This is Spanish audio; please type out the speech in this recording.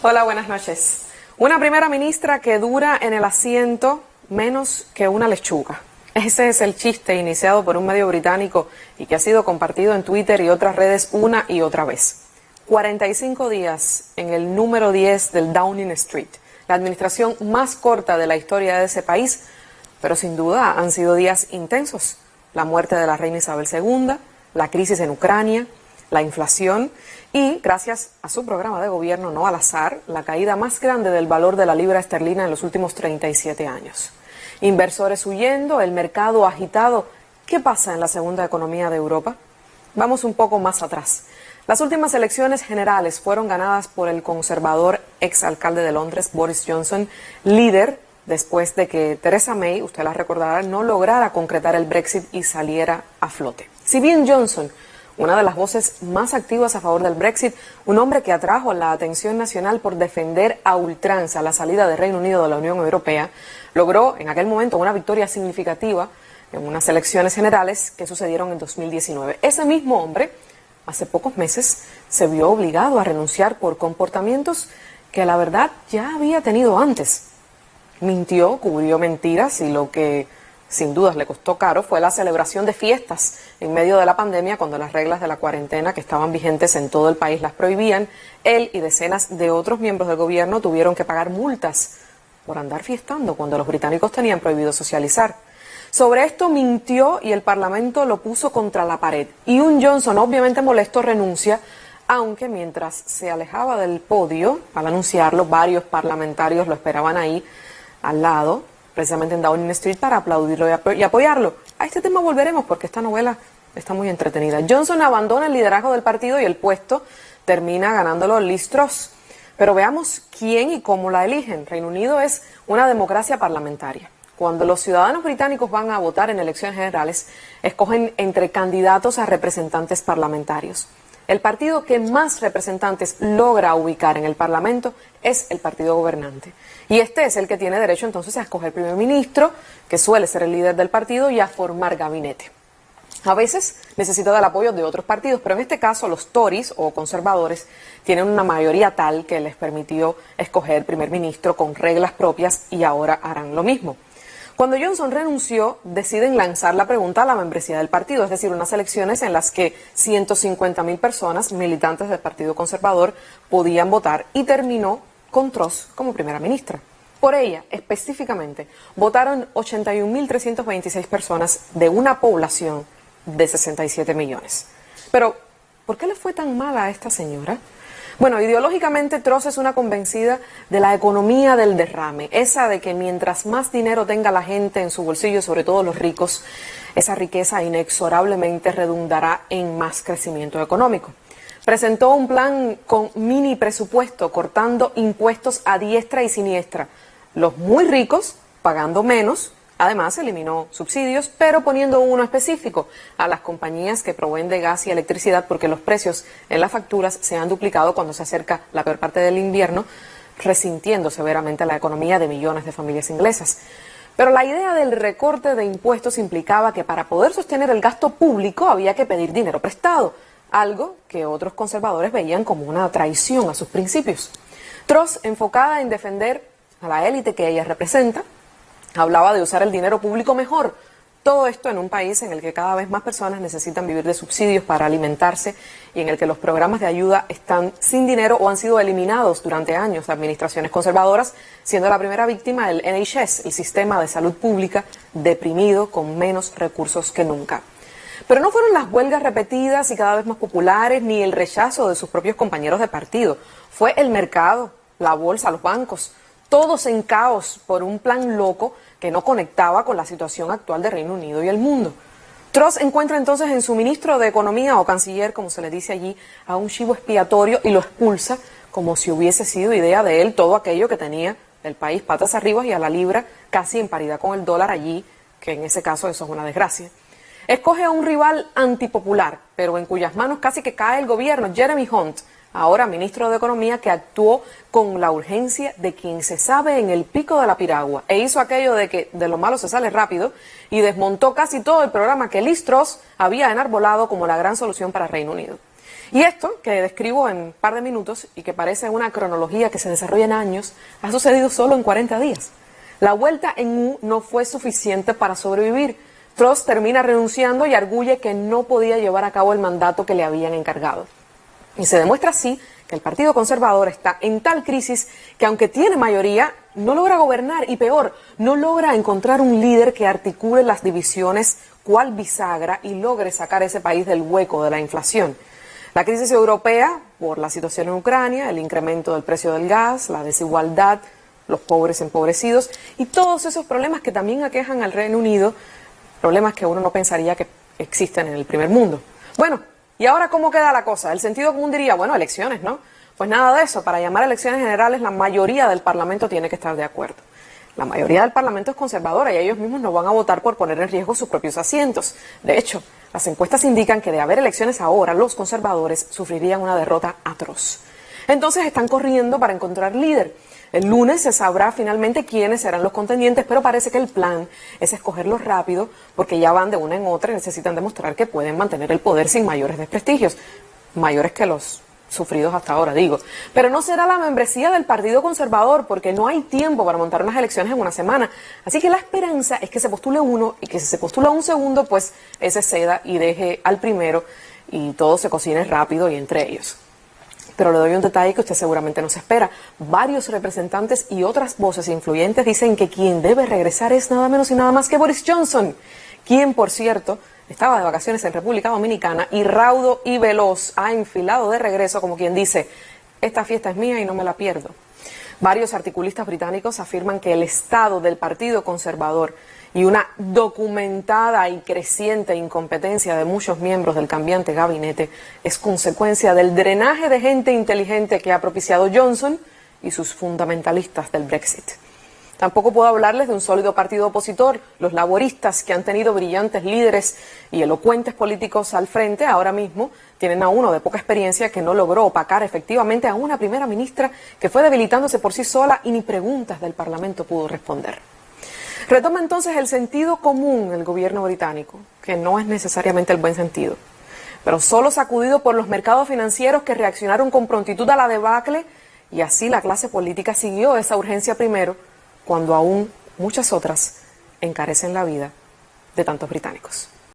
Hola, buenas noches. Una primera ministra que dura en el asiento menos que una lechuga. Ese es el chiste iniciado por un medio británico y que ha sido compartido en Twitter y otras redes una y otra vez. 45 días en el número 10 del Downing Street, la administración más corta de la historia de ese país, pero sin duda han sido días intensos. La muerte de la reina Isabel II, la crisis en Ucrania, la inflación y, gracias a su programa de gobierno, no al azar, la caída más grande del valor de la libra esterlina en los últimos 37 años. Inversores huyendo, el mercado agitado. ¿Qué pasa en la segunda economía de Europa? Vamos un poco más atrás. Las últimas elecciones generales fueron ganadas por el conservador exalcalde de Londres, Boris Johnson, líder después de que Theresa May, usted la recordará, no lograra concretar el Brexit y saliera a flote. Si bien Johnson, una de las voces más activas a favor del Brexit, un hombre que atrajo la atención nacional por defender a ultranza la salida del Reino Unido de la Unión Europea, logró en aquel momento una victoria significativa en unas elecciones generales que sucedieron en 2019. Ese mismo hombre, hace pocos meses, se vio obligado a renunciar por comportamientos que la verdad ya había tenido antes. Mintió, cubrió mentiras y lo que sin dudas le costó caro fue la celebración de fiestas en medio de la pandemia, cuando las reglas de la cuarentena que estaban vigentes en todo el país las prohibían. Él y decenas de otros miembros del gobierno tuvieron que pagar multas por andar fiestando cuando los británicos tenían prohibido socializar. Sobre esto mintió y el Parlamento lo puso contra la pared. Y un Johnson, obviamente molesto, renuncia, aunque mientras se alejaba del podio, al anunciarlo, varios parlamentarios lo esperaban ahí al lado, precisamente en Downing Street, para aplaudirlo y apoyarlo. A este tema volveremos porque esta novela está muy entretenida. Johnson abandona el liderazgo del partido y el puesto termina ganándolo Liz Truss. Pero veamos quién y cómo la eligen. Reino Unido es una democracia parlamentaria. Cuando los ciudadanos británicos van a votar en elecciones generales, escogen entre candidatos a representantes parlamentarios. El partido que más representantes logra ubicar en el Parlamento es el partido gobernante. Y este es el que tiene derecho entonces a escoger primer ministro, que suele ser el líder del partido, y a formar gabinete. A veces necesita del apoyo de otros partidos, pero en este caso los Tories o conservadores tienen una mayoría tal que les permitió escoger primer ministro con reglas propias y ahora harán lo mismo. Cuando Johnson renunció, deciden lanzar la pregunta a la membresía del partido, es decir, unas elecciones en las que 150.000 personas, militantes del Partido Conservador, podían votar, y terminó con Truss como primera ministra. Por ella, específicamente, votaron 81.326 personas de una población de 67 millones. Pero, ¿por qué le fue tan mal a esta señora? Bueno, ideológicamente Truss es una convencida de la economía del derrame, esa de que mientras más dinero tenga la gente en su bolsillo, sobre todo los ricos, esa riqueza inexorablemente redundará en más crecimiento económico. Presentó un plan con mini presupuesto, cortando impuestos a diestra y siniestra. Los muy ricos pagando menos. Además, eliminó subsidios, pero poniendo uno específico a las compañías que proveen de gas y electricidad, porque los precios en las facturas se han duplicado cuando se acerca la peor parte del invierno, resintiendo severamente la economía de millones de familias inglesas. Pero la idea del recorte de impuestos implicaba que para poder sostener el gasto público había que pedir dinero prestado, algo que otros conservadores veían como una traición a sus principios. Truss, enfocada en defender a la élite que ella representa, hablaba de usar el dinero público mejor. Todo esto en un país en el que cada vez más personas necesitan vivir de subsidios para alimentarse y en el que los programas de ayuda están sin dinero o han sido eliminados durante años de administraciones conservadoras, siendo la primera víctima el NHS, el sistema de salud pública, deprimido con menos recursos que nunca. Pero no fueron las huelgas repetidas y cada vez más populares ni el rechazo de sus propios compañeros de partido. Fue el mercado, la bolsa, los bancos, todos en caos por un plan loco que no conectaba con la situación actual de Reino Unido y el mundo. Truss encuentra entonces en su ministro de Economía, o canciller, como se le dice allí, a un chivo expiatorio y lo expulsa como si hubiese sido idea de él todo aquello que tenía el país patas arriba y a la libra casi en paridad con el dólar allí, que en ese caso eso es una desgracia. Escoge a un rival antipopular, pero en cuyas manos casi que cae el gobierno, Jeremy Hunt, ahora ministro de Economía, que actuó con la urgencia de quien se sabe en el pico de la piragua e hizo aquello de que de lo malo se sale rápido y desmontó casi todo el programa que Liz Truss había enarbolado como la gran solución para Reino Unido. Y esto, que describo en un par de minutos y que parece una cronología que se desarrolla en años, ha sucedido solo en 40 días. La vuelta en U no fue suficiente para sobrevivir. Truss termina renunciando y arguye que no podía llevar a cabo el mandato que le habían encargado. Y se demuestra así que el Partido Conservador está en tal crisis que, aunque tiene mayoría, no logra gobernar y, peor, no logra encontrar un líder que articule las divisiones cual bisagra y logre sacar a ese país del hueco de la inflación. La crisis europea, por la situación en Ucrania, el incremento del precio del gas, la desigualdad, los pobres empobrecidos y todos esos problemas que también aquejan al Reino Unido, problemas que uno no pensaría que existen en el primer mundo. Bueno, ¿y ahora cómo queda la cosa? El sentido común diría, bueno, elecciones, ¿no? Pues nada de eso. Para llamar a elecciones generales, la mayoría del Parlamento tiene que estar de acuerdo. La mayoría del Parlamento es conservadora y ellos mismos no van a votar por poner en riesgo sus propios asientos. De hecho, las encuestas indican que de haber elecciones ahora, los conservadores sufrirían una derrota atroz. Entonces están corriendo para encontrar líder. El lunes se sabrá finalmente quiénes serán los contendientes, pero parece que el plan es escogerlos rápido porque ya van de una en otra y necesitan demostrar que pueden mantener el poder sin mayores desprestigios, mayores que los sufridos hasta ahora, digo. Pero no será la membresía del Partido Conservador porque no hay tiempo para montar unas elecciones en una semana. Así que la esperanza es que se postule uno y que si se postula un segundo, pues ese ceda y deje al primero y todo se cocine rápido y entre ellos. Pero le doy un detalle que usted seguramente no se espera. Varios representantes y otras voces influyentes dicen que quien debe regresar es nada menos y nada más que Boris Johnson, quien, por cierto, estaba de vacaciones en República Dominicana y raudo y veloz ha enfilado de regreso como quien dice, esta fiesta es mía y no me la pierdo. Varios articulistas británicos afirman que el estado del Partido Conservador y una documentada y creciente incompetencia de muchos miembros del cambiante gabinete es consecuencia del drenaje de gente inteligente que ha propiciado Johnson y sus fundamentalistas del Brexit. Tampoco puedo hablarles de un sólido partido opositor. Los laboristas, que han tenido brillantes líderes y elocuentes políticos al frente, ahora mismo tienen a uno de poca experiencia que no logró opacar efectivamente a una primera ministra que fue debilitándose por sí sola y ni preguntas del Parlamento pudo responder. Retoma entonces el sentido común el gobierno británico, que no es necesariamente el buen sentido, pero solo sacudido por los mercados financieros que reaccionaron con prontitud a la debacle y así la clase política siguió esa urgencia primero, cuando aún muchas otras encarecen la vida de tantos británicos.